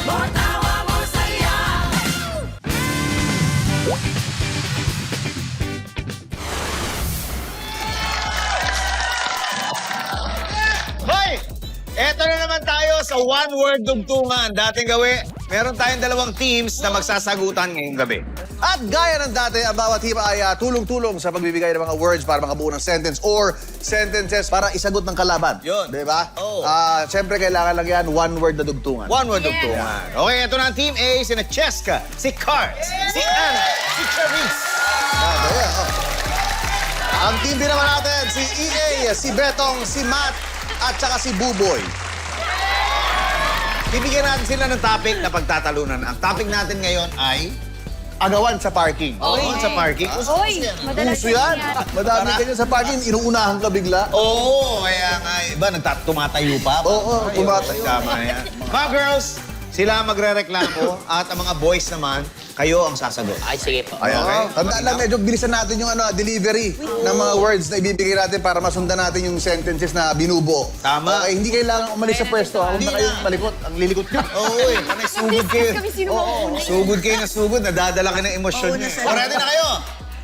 Hoy! Eto na naman tayo sa one-word dugtungan. Dating gawi, meron tayong dalawang teams na magsasagutan ngayong gabi. At gaya ng dati, ang bawat team ay tulong-tulong sa pagbibigay ng mga words para makabuo ng sentence or sentences para isagot ng kalaban. Yun. Di ba? Oo. Siyempre, kailangan lang yan, one-word na dugtungan. One-word dugtungan. Okay, eto na ang Team A, sina Cheska, si Carts, si Anna, si Charisse. Ang team din naman natin, si EA, si Betong, si Matt, at saka si Buboy. Bibigyan natin sila ng topic na pagtatalunan. Ang topic natin ngayon ay... Agawan sa parking. Oo, sa parking. Oy, madalas Puso yan. Madami ganyan sa parking, inuunahan ka bigla. Oo, kaya nga, iba, tumatayo pa. Oo, tumatayo. Tama yan. Mga girls, sila magre-reklamo at ang mga boys naman, kayo ang sasagot. Ay, sige po. Ayan, Okay. Tandaan lang, medyo bilisan natin yung delivery ng mga words na ibibigay natin para masundan natin yung sentences na binubuo. Tama. Okay, hindi kailangan umalis sa pwesto. Huwag na kayong malikot. Ang lilikot nyo. Oo, panay sugod kayo. kami sino mauna. Sugod kayo na sugod, nadadala kayo ng emosyon nyo. O, ready na kayo?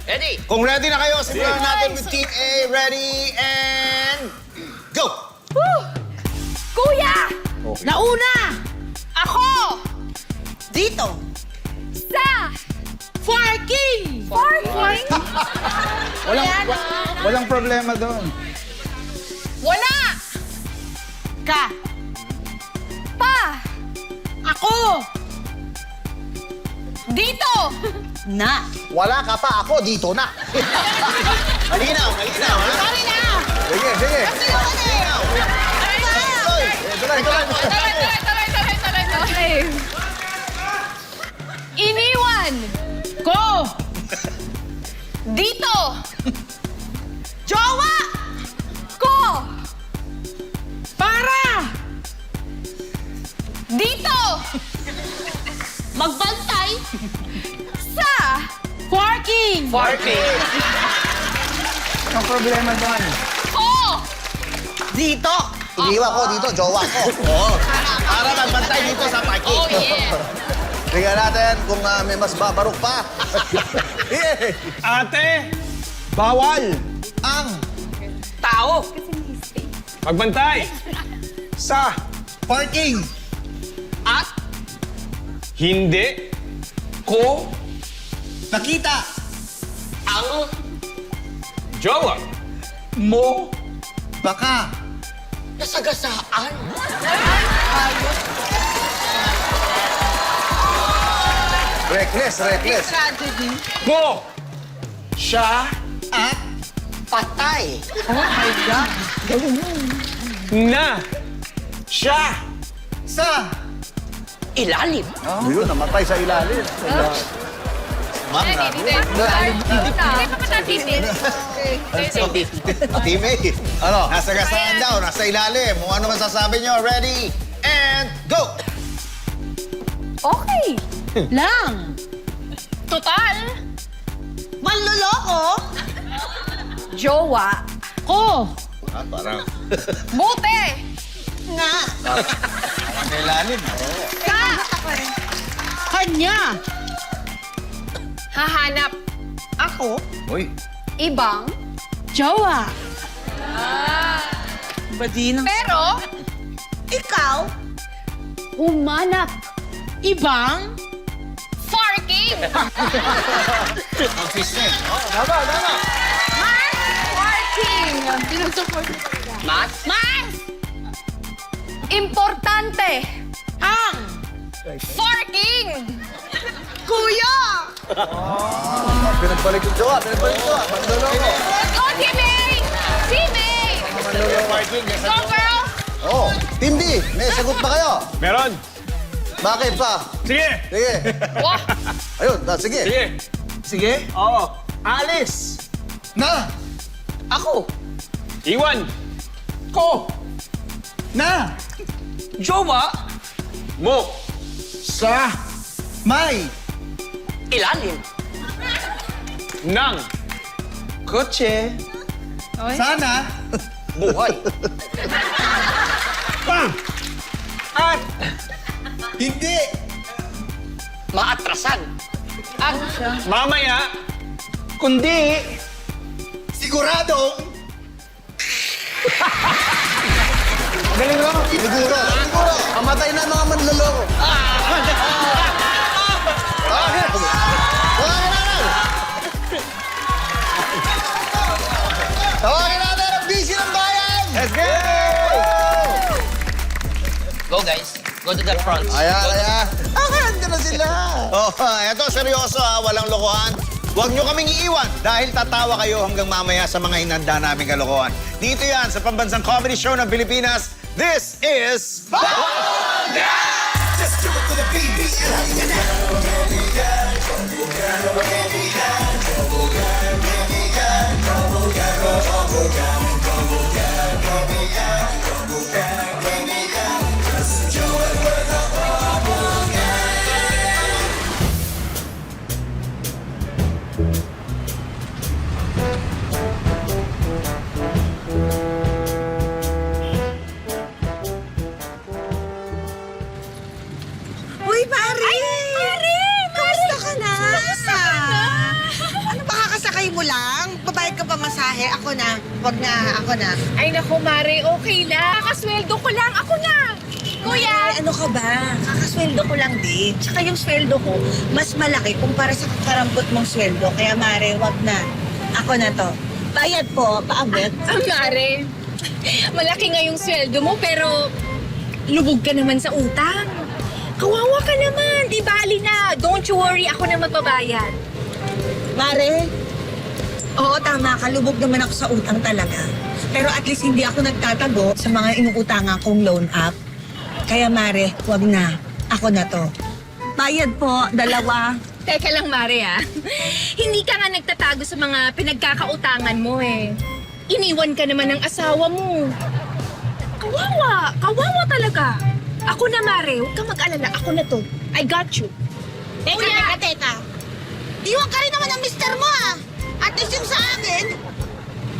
Ready? Kung ready na kayo, simulan natin with Team A. Ready, and... Go! Kuya! Nauna! Ako! Dito! Sa! Parking! Parking! Walang problema doon. Wala! Ka! Pa! Ako! Dito! Na! Wala ka pa, ako dito na. Malinaw, malinaw, ha? Sorry na! Sige, sige. Malinaw. Ito lang, ito lang. Okay. Iniwan! Ko! Dito! Jowa! Ko! Para! Dito! Magbantay! Sa! Parking! Parking! Ang problema doon. Ko! Dito! Iniwan ko dito, jowa ko. Oo. Para magbantay dito sa parking. Oh, yeah! Tingnan natin kung may mas babarok pa. Yeah. Ate, bawal Ang Tao! magbantay sa parking. At hindi ko Nakita ang jowa mo baka nasagasaan. reckless. Tragedy. ko siya At Patay. Oh my God! na siya sa Ilalim. yun, namatay sa ilalim. Ma'am, Hindi pa patatitin. Team A. Ano? Nasa gasaan daw, nasa ilalim. Kung ano man sasabi nyo, ready, and go! Okay. Lang! Total. Manloloko! Jowa. Ko! Parang Buti. Nga! nasa ilalim. Ka. Kanya! Hahanap. Ako? Uy, Ibang. Jowa! Badi ng... Pero. Ikaw? Humanap. Ibang? Parking. consistent. Mas. Parking. Pinusupport. Mas? Mas. Importante. Ang! Parking. Kuya! Pinagbalik yung jowa. Mandoloko. Go, Team A! Team A! Parking, Go, girls! Oh, Team B, may sagot ba kayo? meron Bakit pa? sige Sige. Wah! Ayun, sige. sige Sige. oo Alis. Na. Ako. iwan Ko. Na. Jowa. mo Sa. May. Ilalim. ng Kotse. Sana. Buhay. pa at Hindi! Maatrasan. At Mamaya. Kundi. Sigurado! Galing mo. Siguro! Siguro! Amatay na mga manloloko! Tawagin natin ang busy ng bayan! Let's go! go guys. Go to the front. Kaya. Andyan na sila! Oh, eto seryoso ha, walang lokohan. Huwag nyo kaming iiwan dahil tatawa kayo hanggang mamaya sa mga hinanda naming kalokohan. Dito yan sa pambansang comedy show ng Pilipinas. This is... Uy, Mari! Ay, Mari! Kamusta ka na? Kamusta ka na? Ano ba kakasakay mo lang? Babayad ka pa masahe? Ako na. Wag na. Ako na. Ay, naku, Mari, okay lang. Kakasweldo ko lang. Ako na. Kuya! Ay, ano ka ba? Kakasweldo ko lang din. Tsaka yung sweldo ko, mas malaki kumpara sa kakarampot mong sweldo. Kaya, Mare, wag na. Ako na to. Bayad po, paabot. Mari, malaki nga yung sweldo mo, pero lubog ka naman sa utang. Kawawa ka naman. Di bali na. Don't you worry. Ako na magbabayad. Mare, oo, tama ka. Lubog naman ako sa utang talaga. Pero at least hindi ako nagtatago sa mga inuutangan kong loan up. Kaya, Mare, wag na. Ako na to. Bayad po, 2. Teka lang, Mari, ah. Hindi ka nga nagtatago sa mga pinagkakautangan mo, eh. Iniwan ka naman ng asawa mo. Kawawa. Kawawa talaga. Ako na, Mari. Huwag kang mag-alala. Ako na to. I got you. Teka. Iwan ka rin naman ng mister mo, ah. At least yung sa akin,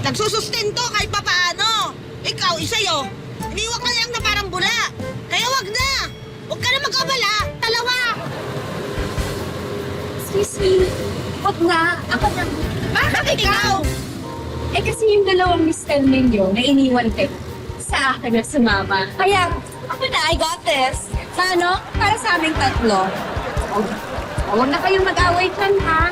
nagsusustento kahit papaano. Ikaw, isayo. Iniwan ka lang na parang bula. Kaya wag na. Huwag ka na mag-abala. 2. Excuse me. Huwag na. Ako na. Bakit ikaw? Eh kasi yung dalawang mister ninyo na iniwan kayo sa akin na sumama. Kaya, ako na, I got this. Sa ano? Para sa aming tatlo. Huwag na kayong mag-away dyan, ha?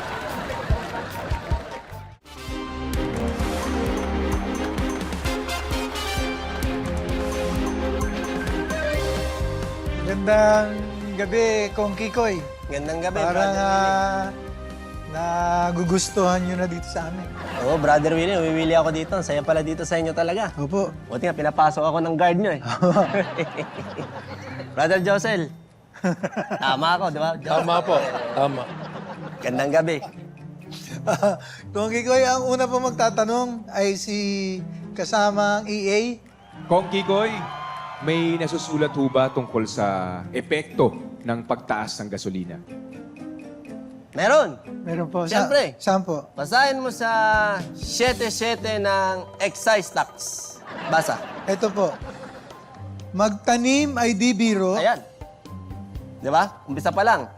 Gandang gabi, Kong Kikoy. Gandang gabi, Parang brother. nagugustuhan nyo na dito sa amin. Oo, brother Willie, umimili ako dito. Ang saya pala dito sa inyo talaga. Opo. Buti nga, pinapasok ako ng guard nyo eh. Brother Josel, tama ako, di ba? Tama po. Tama. Gandang gabi. Kong Kikoy, ang una po magtatanong ay si kasamang EA. Kong Kikoy, may nasusulat ho ba tungkol sa epekto ng pagtaas ng gasolina? Meron. Meron po. Siyempre. Saan po? Basahin mo sa 7.7 ng excise tax. Basa. Ito po. Magtanim ay di biro. Ayan. Di ba? Umpisa pa lang.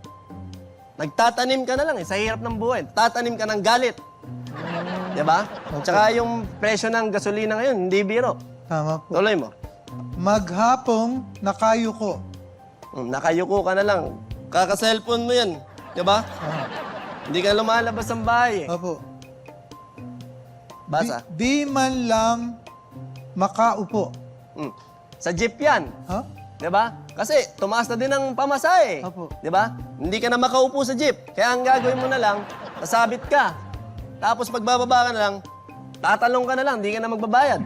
Nagtatanim ka na lang eh, sa hirap ng buhay. Tatanim ka ng galit. Di ba? Tsaka yung presyo ng gasolina ngayon, hindi biro. Tama po. Tuloy mo. Maghapong nakayuko. Nakayuko ka na lang. Kaka-cellphone mo yan. Di ba? Hindi ka lumalabas ng bahay eh. Opo. Basa. Di man lang makaupo. Sa jeep yan. Ha? Di ba? Kasi tumaas na din ang pamasahe. Opo. Di ba? Hindi ka na makaupo sa jeep. Kaya ang gagawin mo na lang, sasabit ka. Tapos pagbababa ka na lang, tatalong ka na lang, hindi ka na magbabayad.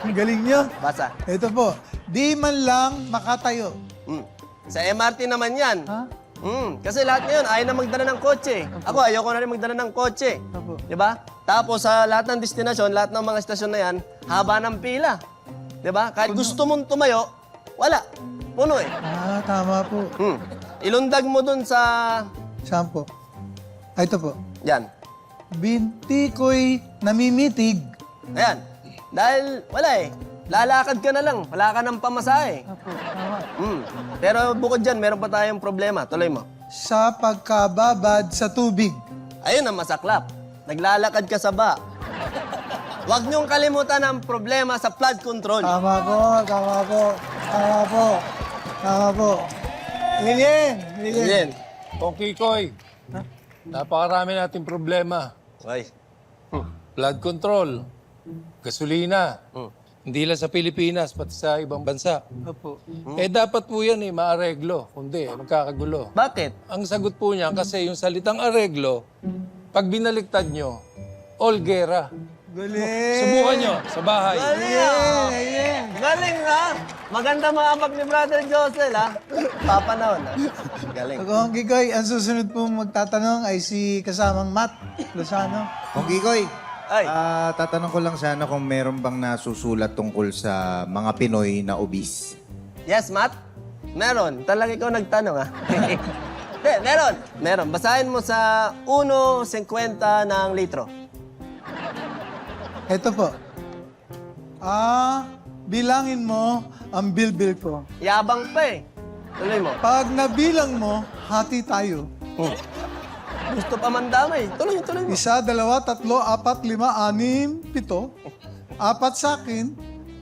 Ang galing nyo. Basa. Ito po. Di man lang makatayo. Sa MRT naman yan. Ha? Kasi lahat ngayon, ayaw na magdala ng kotse. Ako, ayoko na rin magdala ng kotse. Opo. Di ba? Tapos sa lahat ng destinasyon, lahat ng mga estasyon na yan, haba ng pila. Di ba? Kahit gusto mong tumayo, wala. Puno eh. Ah, tama po. Ilundag mo dun sa... Saan po? Ay, ito po. Yan. Binti ko'y namimitig. Ayan. Dahil wala eh. lalakad ka na lang. Wala ka ng pamasahe. Opo, tama. Pero bukod dyan, meron pa tayong problema. Tuloy mo. Sa pagkababad sa tubig. Ayun ang masaklap. Naglalakad ka sa ba. Huwag niyong kalimutan ang problema sa flood control. Tama po, tama po, tama po, tama po. Lilien, Lilien. Yan. O Kikoy, napakarami nating problema. Ay. Flood control, gasolina, hindi lang sa Pilipinas, pati sa ibang bansa. Opo. Eh dapat po yan maareglo, kundi magkakagulo. Bakit? Ang sagot po niya kasi yung salitang areglo, pag binaliktad nyo, all gera. Galing. Subukan nyo sa bahay. Galing ha? Maganda maabag ni Brother Josel ha? Papanahon ha? Galing. Kung Kikoy, ang susunod pong magtatanong ay si kasamang Matt Lozano. Kung Kikoy, Ay. tatanong ko lang sana kung meron bang nasusulat tungkol sa mga Pinoy na obese. Yes, Matt? Meron. Talaga ikaw nagtanong ha? Hindi, meron. Meron. Basahin mo sa 1.50 ng litro. Ito po. Bilangin mo ang bilbil ko. Yabang pa eh. Tuloy mo. Pag nabilang mo, hati tayo. Gusto pa mandamay. Tuloy mo. 1, 2, 3, 4, 5, 6, 7. 4 sa akin,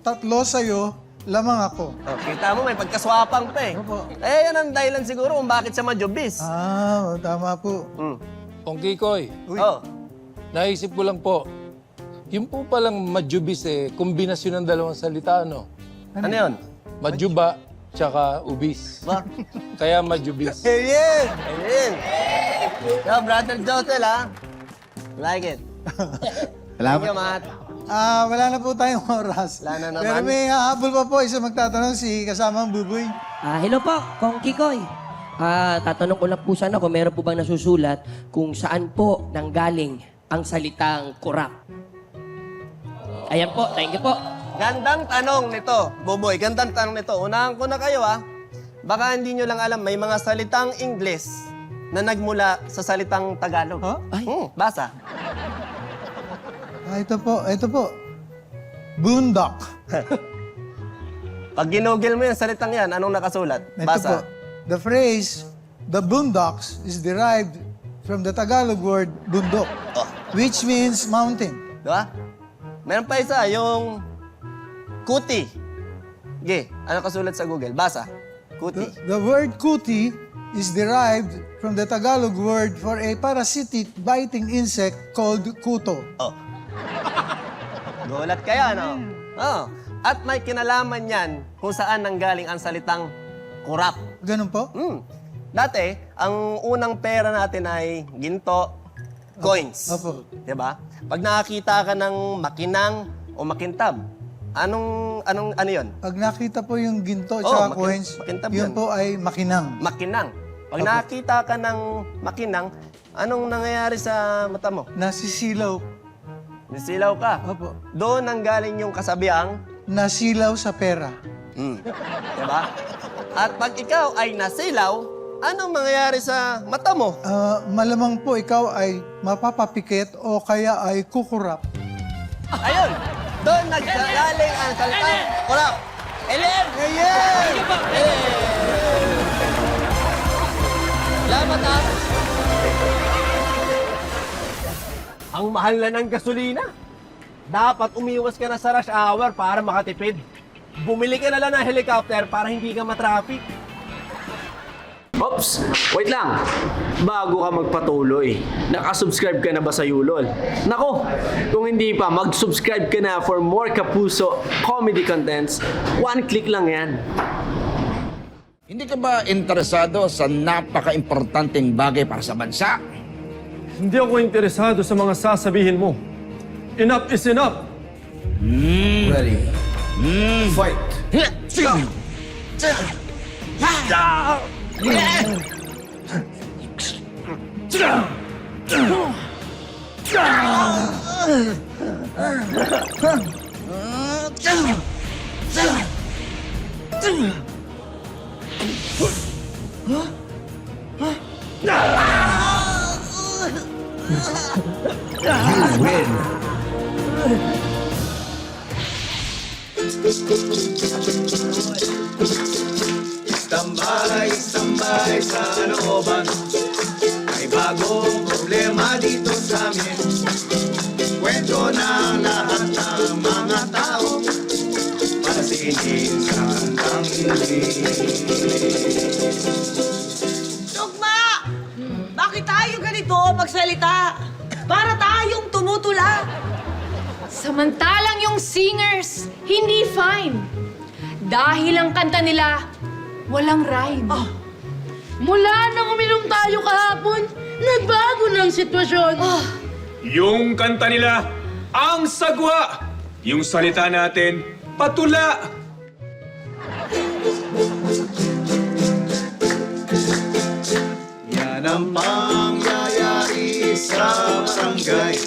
3 sa'yo, lamang ako. Oh, kita mo, may pagkaswapang pa eh. Opo. Eh, yan ang dahilan siguro kung bakit siya majubis. Tama po. Kung Kikoy, Oh. naisip ko lang po, yung po palang majubis kombinasyon ng dalawang salita, ano? Ano yun? Majuba, tsaka ubis. Ba? Kaya majubis. Yes! Ayun. Yo, Brother Josel ha? Like it. Thank you, Matt. Wala na po tayong oras. Wala na naman. Pero may hahabol pa po isa magtatanong si kasamang Buboy. Hello po, Kong Kikoy. Tatanong ko lang po sana kung meron po bang nasusulat kung saan po nanggaling ang salitang kurap. Ayan po, thank you po. Gandang tanong nito, Buboy. Gandang tanong nito. Unahan ko na kayo ha. Baka hindi nyo lang alam, may mga salitang Ingles na nagmula sa salitang Tagalog. Huh? Ay. Basa. Ito po. Boondock. Pag ginugil mo yung salitang yan, anong nakasulat? Ito Basa. po. The phrase, the boondocks, is derived from the Tagalog word bundok, which means mountain. Diba? Meron pa isa, yung kuti. Sige, ano kasulat sa Google? Basa. Kuti. The word kuti is derived from the Tagalog word for a parasitic biting insect called kuto. Oh. Gulat kaya, no? Oh. At may kinalaman yan kung saan nanggaling ang salitang kurap. Ganun po? Dati, ang unang pera natin ay ginto, coins. Opo. Diba? Pag nakakita ka ng makinang o makintab, ano yun? Pag nakita po yung ginto at Oh, saka makin- coins, makintab yun yan. po ay makinang. Makinang. Pag nakakita ka ng makinang, anong nangyayari sa mata mo? Nasisilaw. Nasilaw ka. Opo. Doon nanggaling yung kasabiang, Nasilaw sa pera. diba? At pag ikaw ay nasilaw, anong mangyayari sa mata mo? Malamang po ikaw ay mapapapikit o kaya ay kukurap. Ayun! Doon naggaling ang salitang kurap. Ellen! Ayan! Salamat ha! Ang mahal na ng gasolina. Dapat umiwas ka na sa rush hour para makatipid. Bumili ka na lang ng helicopter para hindi ka matraffic. Ops! Wait lang! Bago ka magpatuloy, nakasubscribe ka na ba sa Yulol? Nako! Kung hindi pa, mag-subscribe ka na for more Kapuso comedy contents. One click lang yan. Hindi ka ba interesado sa napaka-importanting bagay para sa bansa? Hindi ako interesado sa mga sasabihin mo. Enough is enough! Ready? Fight! You win! barangay sa looban. May bagong problema dito sa amin. Kwento ng lahat ng mga tao para sinin sa kantang hindi. Tugma! Bakit tayo ganito magsalita? Para tayong tumutula. Samantalang yung singers, hindi fine. Dahil ang kanta nila, walang rhyme. Mula nang uminom tayo kahapon, nagbago ng sitwasyon. Yung kanta nila, ang sagwa. Yung salita natin, patula. Yan ang pangyayari sa barangay.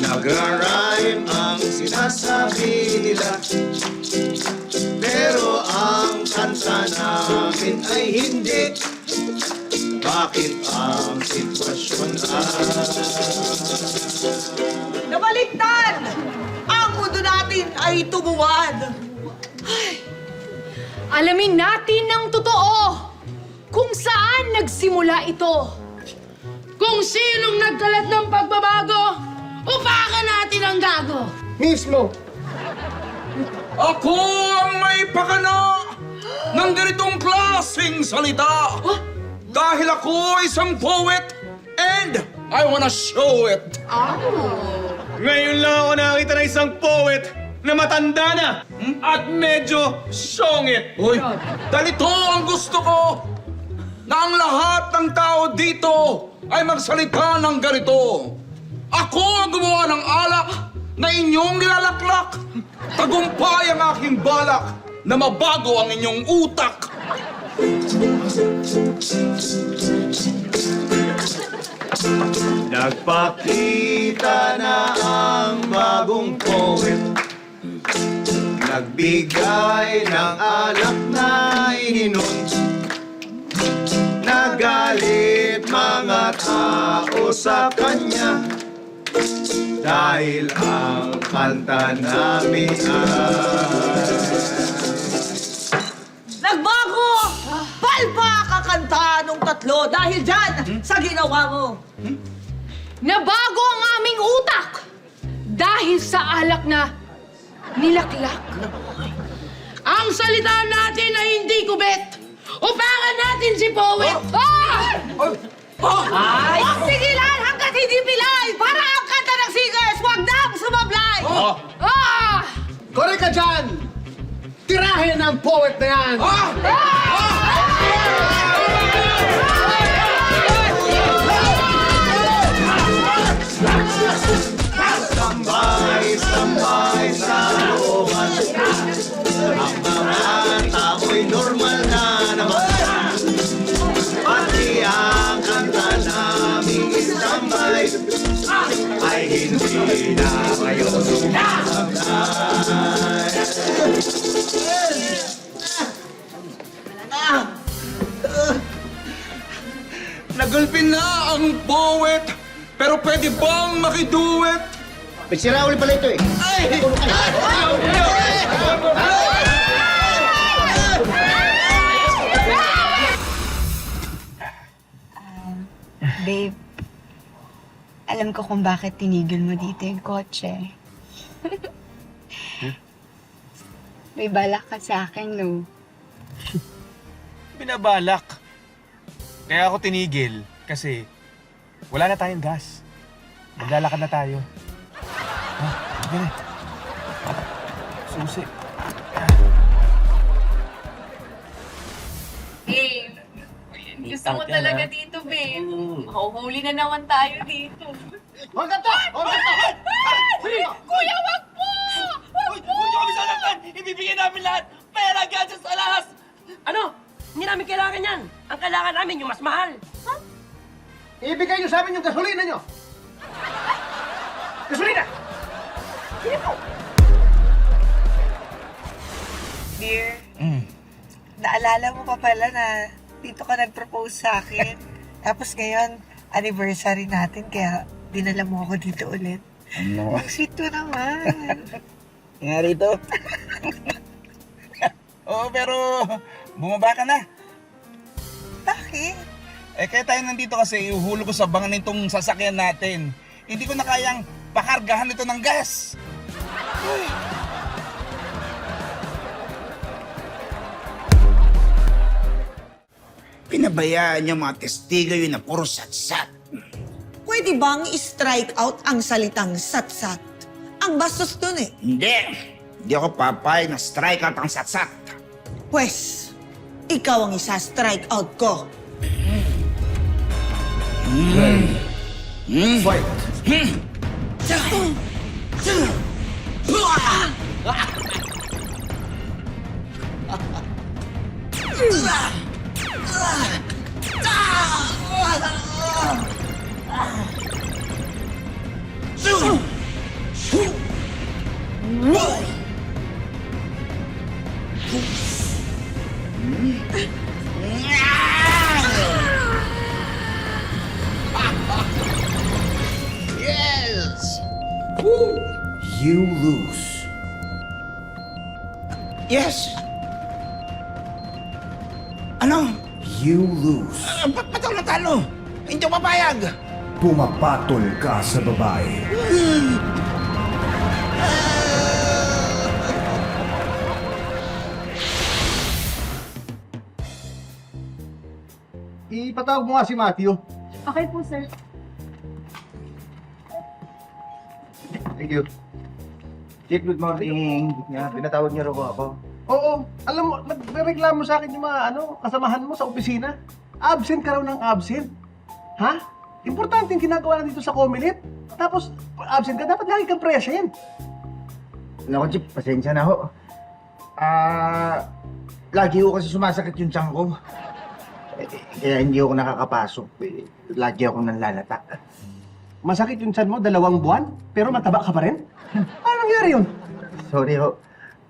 Nagra-rhyme ang sinasabi nila. Pero ang kanta namin ay hindi. Bakit ang sitwasyon Nabaliktad! Ang mundo natin ay tumuwad. Alamin natin ng totoo kung saan nagsimula ito. Kung sinong nagkalat ng pagbabago, upakan natin ang gago. Mismo. Ako ang may pakana ng ganitong klaseng salita. Dahil ako isang poet and I wanna show it. Ngayon lang ako nakita ng isang poet na matanda na at medyo songit. Uy, dahil ito ang gusto ko na ang lahat ng tao dito ay magsalita ng ganito. Ako ang gumawa ng alak na inyong nilalaklak. Tagumpay ang aking balak na mabago ang inyong utak. Nagpakita na ang bagong poet. Nagbigay ng alak na ininom. Nagalit mga tao sa kanya. Dahil ang kanta namin ay Nagbago! Palpak ang kanta nung tatlo dahil dyan sa ginawa mo. Nabago ang aming utak dahil sa alak na nilaklak. Ang salita natin ay hindi kubet. Upakan natin si Poet. Huwag sigilan hanggat hindi pilay para ang kanta ng singers wag nang sumablay. Correct ka dyan! Tirahin ang poet na yan! Tambay sa looban. Ang mga tao'y normal na naman. Pati ang kanta naming istambay ay hindi na kayo sumasablay. Nagulpin na ang poet, pero pwede bang makiduet? May sira uli pala ito eh. Babe, alam ko kung bakit tinigil mo dito yung kotse. May balak ka sa akin, no? Binabalak. Kaya ako tinigil kasi wala na tayong gas. Maglalakad na tayo. Sige na. Susi. Babe, gusto mo talaga dito, babe. Mahuhuli na naman tayo dito. Huwag ka to! Huwag ka to! Kuya, wag po! Wag po! Huwag niyo kami sasaktan! Ibibigay namin lahat! Pera, gadgets, alahas! Ano? Hindi namin kailangan yan! Ang kailangan namin yung mas mahal! Ibigay niyo sa amin yung gasolina niyo! Gasolina! Dear, naalala mo pa pala na dito ka nag-propose sa akin. Tapos ngayon, anniversary natin, kaya dinala mo ako dito ulit. Ano? Ang sweet mo naman. Nga rito. Oo, pero bumaba ka na. Eh kaya tayo nandito kasi ihuhulog ko sa bangan nitong sasakyan natin. Hindi ko na kayang pakargahan ito ng gas. Ay. Pinabayaan niya mga testigo yun na puro satsat. Pwede bang i-strike out ang salitang satsat? Ang bastos dun eh. Hindi ako papayag na strike out ang satsat. Pwes, ikaw ang isa-strike out ko. Fight! Yes! You lose. Yes! Ano? You lose. Ba't ako natalo? Hindi ako papayag! Pumapatol ka sa babae. Ipatawag mo nga si Matthew. Okay po, sir. Thank you. Chief, good morning. Pinatawag niyo rin ako. Oo, alam mo, nagreklamo sa akin yung mga kasamahan mo sa opisina. Absent ka raw ng absent. Ha? Importante yung ginagawa na dito sa Comelec. Tapos, absent ka, dapat lagi kang present. Naku, Chief, pasensya na ho. Lagi ho kasi sumasakit yung tiyan ko. Kaya hindi ako nakakapasok. Lagi ako nanlalata. Masakit yung tiyan mo 2 buwan, pero mataba ka pa rin? Ano nangyari yun? Sorry ho.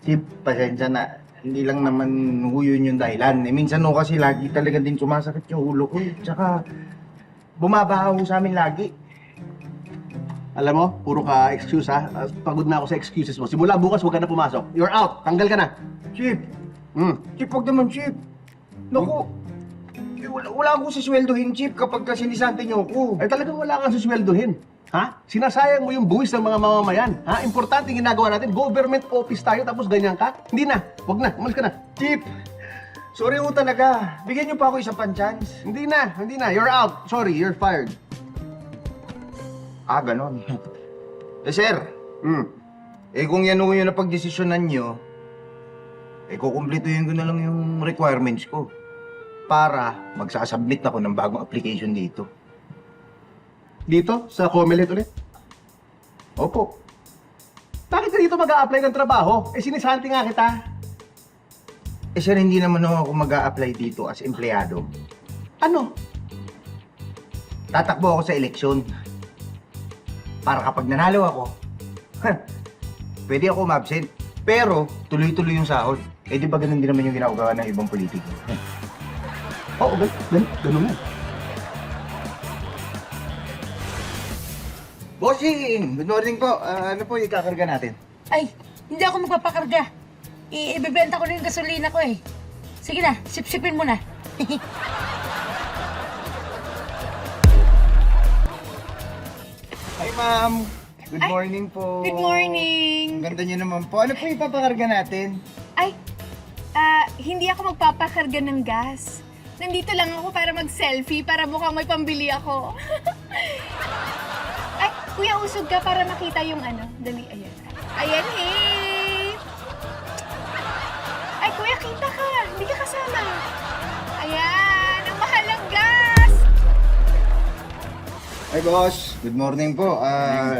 Chief, pasensya na. Hindi lang naman ho yun yung dahilan. Minsan ho kasi lagi talaga din sumasakit yung ulo ko. Tsaka, bumabaha ho sa amin lagi. Alam mo, puro ka excuse ha. Pagod na ako sa excuses mo. Simula bukas, huwag ka na pumasok. You're out. Tanggal ka na. Chief! Chief, wag naman, Chief. Naku, wala akong sisweldohin, Chief, kapag sinisante niyo ako. Eh talagang wala kang susweldohin. Ha? Sinasayang mo yung buwis ng mga mamamayan. Ha? Importante yung ginagawa natin. Government office tayo tapos ganyan ka? Hindi na. Huwag na. Umalis ka na. Chief! Sorry ho talaga. Bigyan niyo pa ako isang pan-chance. Hindi na. Hindi na. You're out. Sorry. You're fired. Ah, ganon. Sir. Eh, kung yan ho yung napagdesisyonan niyo, kukumplituhin ko na lang yung requirements ko para magsasubmit ako ng bagong application dito. Dito? Sa Comelec ulit? Opo. Bakit ka dito mag-a-apply ng trabaho? Sinisanti nga kita. Sir, hindi naman ako mag-a-apply dito as empleyado. Ano? Tatakbo ako sa eleksyon. Para kapag nanalo ako, pwede ako ma-absent. Pero, tuloy-tuloy yung sahod. Di ba ganun din naman yung ginagawa ng ibang politiko? Oo, ganun na. Bossing! Good morning po. Ano po ikakarga natin? Ay, hindi ako magpapakarga. Ibebenta ko na yung gasolina ko eh. Sige na, sipsipin mo na. Hi, ma'am. Good morning po. Good morning. Ang ganda niyo naman po. Ano po ipapakarga natin? Ay, hindi ako magpapakarga ng gas. Nandito lang ako para mag-selfie, para mukhang may pambili ako. Ay, kuya, usog ka para makita yung ano. Dali, ayan. Ayan, hey! Ay, kuya, kita ka. Hindi ka kasama. Ayan, ang mahal ng gas! Hi, boss. Good morning po.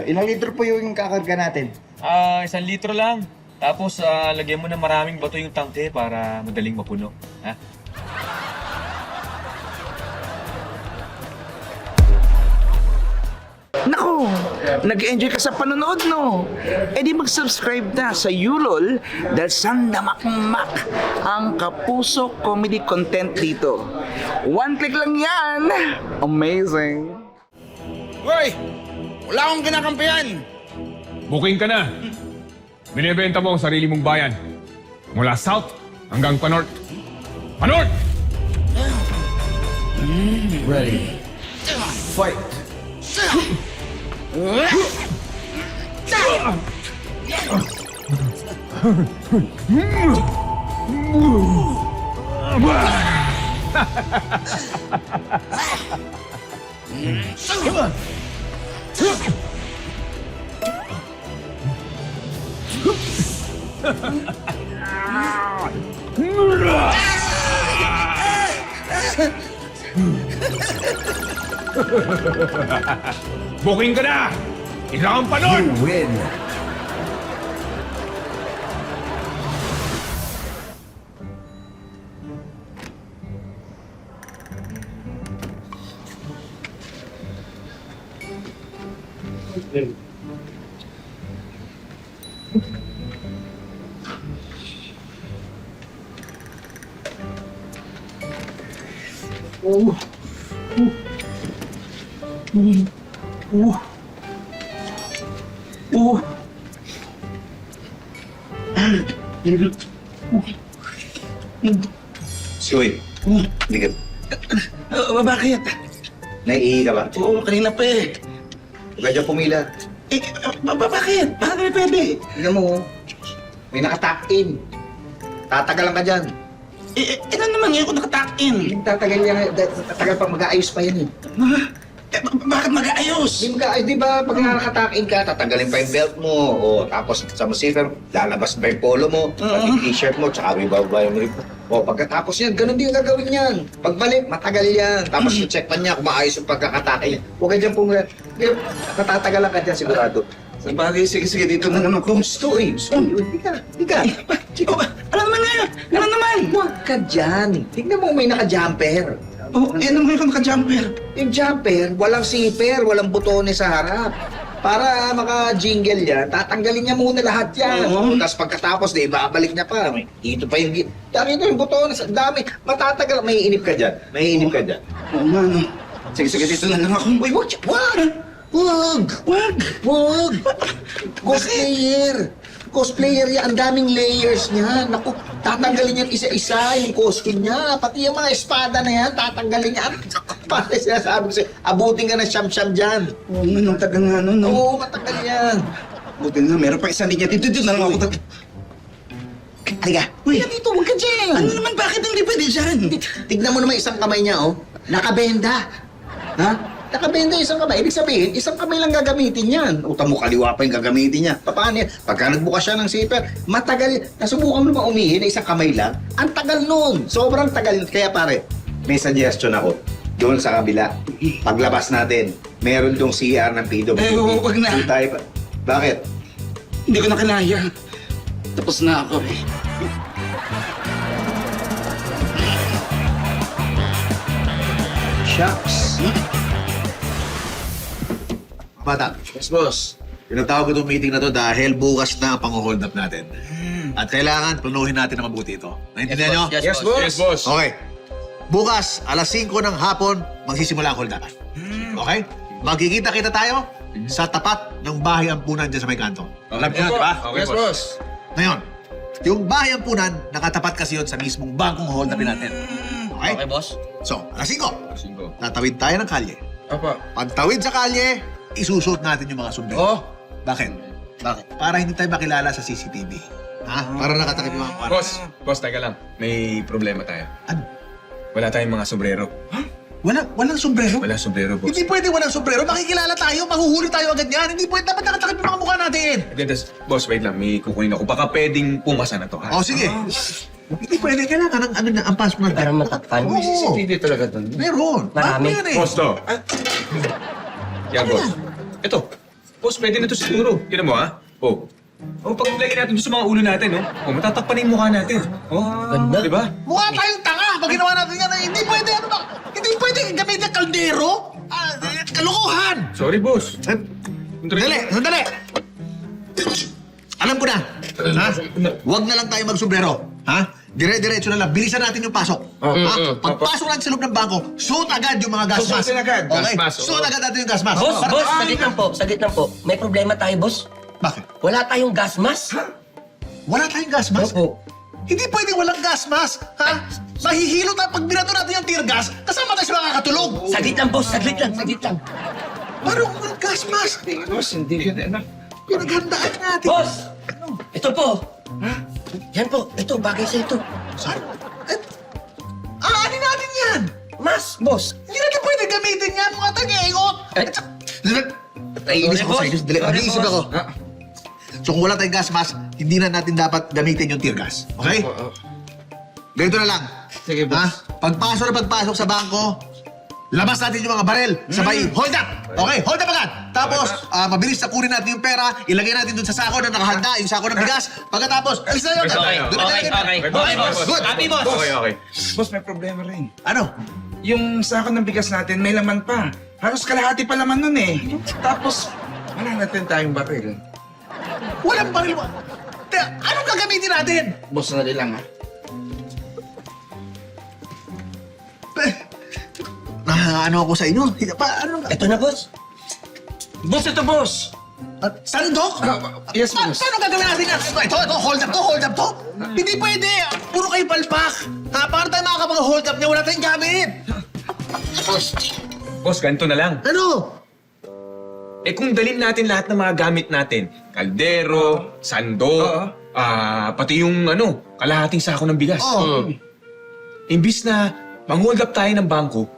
Ilang litro po yung kakarga natin? 1 litro lang. Tapos, lagyan mo na maraming bato yung tangke para madaling mapuno. Ha? Nako, nag-enjoy ka sa panonood, no? Di mag-subscribe na sa Yulol dahil sandamakmak ang Kapuso comedy content dito. 1 click lang yan! Amazing! Hoy! Wala akong kinakampihan! Booking ka na. Binibenta mo ang sarili mong bayan. Mula south hanggang pa-north. Pa-north! Ready. Fight. Booking ka na! Ikaw ang panon! You win! Suy, hindi ka... Bakit? Naiihi ka ba? Oo, kanina pa eh. Huwag ka dyan pumila. Bakit? Bakit hindi pwede? Tingnan mo, may nakatakin. Tatagalan ka dyan. Ano naman ngayon kung nakatakin? Tatagal yan, tatagal pang mag-aayos pa yan eh. Bakit mag-aayos? Di ba pag nakatakin ka, tatagalin pa yung belt mo, o tapos sa musika, lalabas pa yung polo mo, pati t-shirt mo, tsaka may baba yung rip mo. O pagkatapos yan, ganun din yung gagawin yan. Pagbalik, matagal yan. Tapos check pa niya kung maayos yung pagkakatake niya. Huwag ka dyan pumula. Natatagalan ka dyan sigurado. Bagay, sige, dito na naman ko. Gusto eh. Hindi ka. Ano naman ngayon? Ano naman? Huwag ka dyan. Tignan mo may naka-jumper. Ano naman yung naka-jumper? Yung jumper, walang zipper, walang butones sa harap. Para maka-jingle yan, tatanggalin niya muna lahat yan. Tapos pagkatapos, babalik niya pa. Dito pa yung... Dami ito yung butones, ang dami. Matatagal, may inip ka dyan. Oo nga, no. Sige, dito na lang ako. Uy, Wag! Cosplayer yan, ang daming layers niya. Naku, tatanggalin yan isa-isa yung costume niya. Pati yung mga espada na yan, tatanggalin niya. Pati sinasabi ko sa'yo, abutin ka ng siyam-siyam dyan. Oo nga, nung taga nga, no? Oo, matagal yan. Buti na, meron pa isang linya. Dito na lang ako. Halika, dito, huwag ka dyan. Ano naman, bakit hindi pwede dyan? Tignan mo naman isang kamay niya, oh. Nakabenda. Ha? Nakabenda yung isang kamay. Ibig sabihin, isang kamay lang gagamitin yan. Uta mo, kaliwa pa yung gagamitin niya. Paano yan? Pagka nagbukas siya ng zipper, matagal. Nasubukan mo naman umihi na isang kamay lang. Ang tagal nun. Sobrang tagal. Kaya pare, may suggestion ako. Doon sa kabila, paglabas natin, meron dong CR ng PWD. Wag na. Doon tayo pa. Bakit? Hindi ko na kinaya. Tapos na ako eh. Shucks. Bata. Yes, boss. Pinatawag ko itong meeting na to dahil bukas na ang pang-hold up natin. At kailangan planuhin natin na mabuti ito. Naintindihan nyo? Yes, boss. Yes, boss. Okay. Bukas, alas 5 ng hapon, magsisimula ang hold up. Okay? Magkikita-kita tayo sa tapat ng bahay ampunan dyan sa may kanto. Alam niyo, di ba? Yes, boss. Ngayon, yung bahay ampunan, nakatapat kasi yun sa mismong bangkong hold upin natin. Okay? Okay, boss. So, alas 5. Tatawid tayo ng kalye. Apa. Pagtawid sa kalye, isusuot natin yung mga sombrero. Oh. Bakit? Para hindi tayo makilala sa CCTV. Ha? Para nakatakip yung mga kwarto. Boss, teka lang. May problema tayo. Ano? Wala tayong mga sombrero. Walang sombrero? Walang sombrero, boss. Hindi pwede walang sombrero. Makikilala tayo, mahuhuli tayo agad yan. Hindi pwede, dapat nakatakip yung mga mukha natin. Boss, wait lang. May kukunin ako. Baka pwedeng pumasa na to, ha? O, sige. Hindi pwede, kailangan ng ampas mo na. Para matakpan. Oo. CCTV talaga doon. Meron. Marami. Bakit yan eh? Boss, to. Yan, boss. Ito. Boss, pwede na to siguro. Tignan mo, ha? Paglagay natin doon sa mga ulo natin, no? Matatakpan na yung mukha natin. Ganda. Di ba? Mukha tayong tanga pag ginawa natin yan. Hindi pwede, ano ba? Hindi pwede gamitin ng kaldero. Kalokohan. Sorry, boss. Sandali. Alam ko na. Ha? Huwag na lang tayo mag-sombrero. Ha? Dire-diretso na lang. Bilisan natin yung pasok. Ha? Pagpasok natin sa loob ng bangko, suot agad yung mga gas mask. Susuotin agad. Okay? Gas mask, Suot agad natin yung gas mask. Boss, Para- saglit lang po. May problema tayo, boss. Bakit? Wala tayong gas mask. Wala tayong gas mask? Opo. Hindi pwede walang gas mask. Ha? Mahihilo tayo pag binato natin yung tear gas, kasama tayo sa mga nakakatulog. Saglit lang, boss. Saglit lang. Paano kung walang gas mask? Boss, hindi ka na. Pinaghandaan natin. Boss! Ito po. Yan po. Ito, bagay sa ito. Saan? Aanin natin yan. Mas, boss. Hindi natin pwede gamitin yan, mga tag-iingot. Naiinis ako sa inyo. Naiisip ako. So kung wala tayong gas mask, hindi na natin dapat gamitin yung tear gas. Okay? Ganito na lang. Sige, boss. Pagpasok na pagpasok sa bangko, labas natin yung mga barel. Sabay, hold up! Okay, hold up agad! Tapos, mabilis na kunin natin yung pera, ilagay natin dun sa sako na nakahanda, yung sako ng bigas. Pagkatapos, alis na yun. Okay, boss. Good. Happy, boss. Okay. Boss, may problema rin. Ano? Yung sako ng bigas natin, may laman pa. Halos kalahati pa laman nun eh. Tapos, wala natin tayong baril. Walang baril mo. Anong gagamitin natin? Boss, sandali lang ha. Ano ako sa inyo? Ano? Ito na, boss. Boss, ito, boss. Sandok? Yes, boss. Paano gagawin natin yan? Ito, hold up to. Hindi pwede. Puro kayo palpak. Paano tayo makakapag-hold up niya? Wala tayong gamit. Boss, ganito na lang. Ano? Kung dalhin natin lahat ng mga gamit natin, kaldero, sando, pati yung kalahating sako ng bigas. Imbis na mang-hold up tayo ng bangko,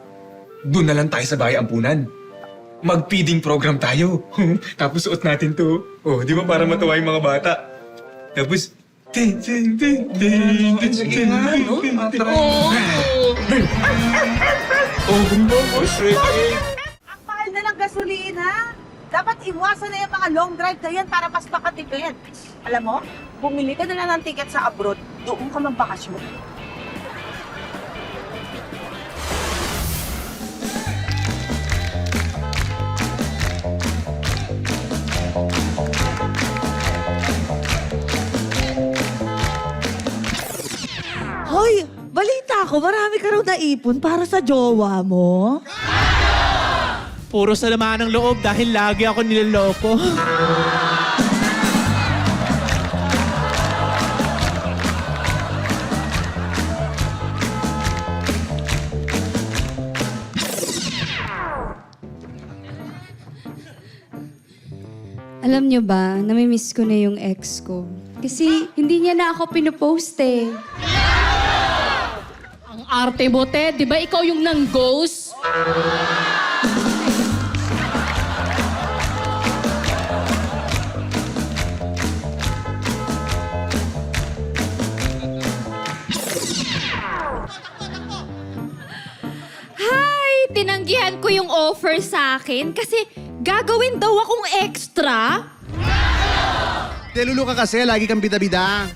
doon na lang tayo sa bahay ampunan. Mag-feeding program tayo. Tapos suot natin to. Di ba para matuwa yung mga bata? Tapos, Sige nga, no? Ang mahal na ng gasolina. Dapat iwasan na yung mga long drive na yan para mas makatipid. Alam mo, bumili ka na lang ng ticket sa abroad, doon ka magbakasyon. Hoy, balita ko, marami ka raw naipon para sa jowa mo. Puro salamaan ng loob dahil lagi ako niloloko. Alam nyo ba, namimiss ko na yung ex ko. Kasi hindi niya na ako pinupost eh. Ang arte mo, Ted. Di ba ikaw yung nang-ghost? Hi! Tinanggihan ko yung offer sa akin kasi gagawin daw akong extra. Lulu ka kasi, lagi kang bida-bida.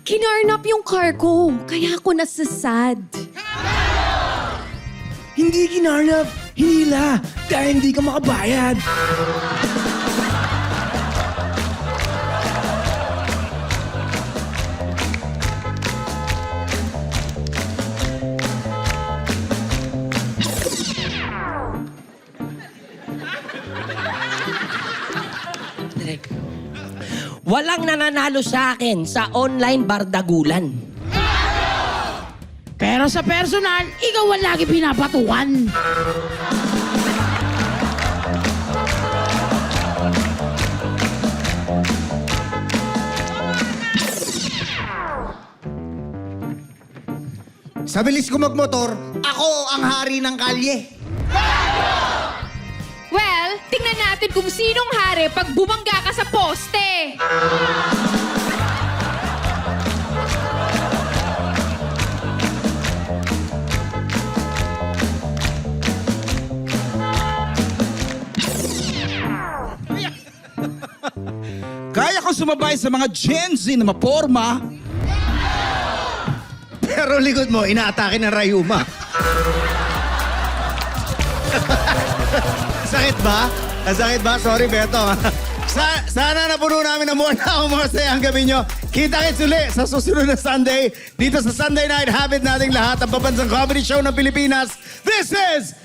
Kinarnap yung car ko, kaya ako nasasad. Hindi ginarnap, hinila, dahil hindi ka makabayad. Walang nananalo sa akin sa online bardagulan. Pero sa personal, ikaw ang lagi pinapatukan. Sa bilis ko magmotor, ako ang hari ng kalye. Well, tingnan natin kung sinong hari pag bumangga ka sa poste. Kaya ko sumabay sa mga Gen Z na maporma. Pero likod mo, inaatake ng Rayuma. Sakit ba? Sakit ba? Sorry, Beto. Sana napuno namin na muna ang mga sayang gabi nyo. Kita-kits uli sa susunod na Sunday. Dito sa Sunday Night Habit nating lahat ang pabansang comedy show ng Pilipinas. This is...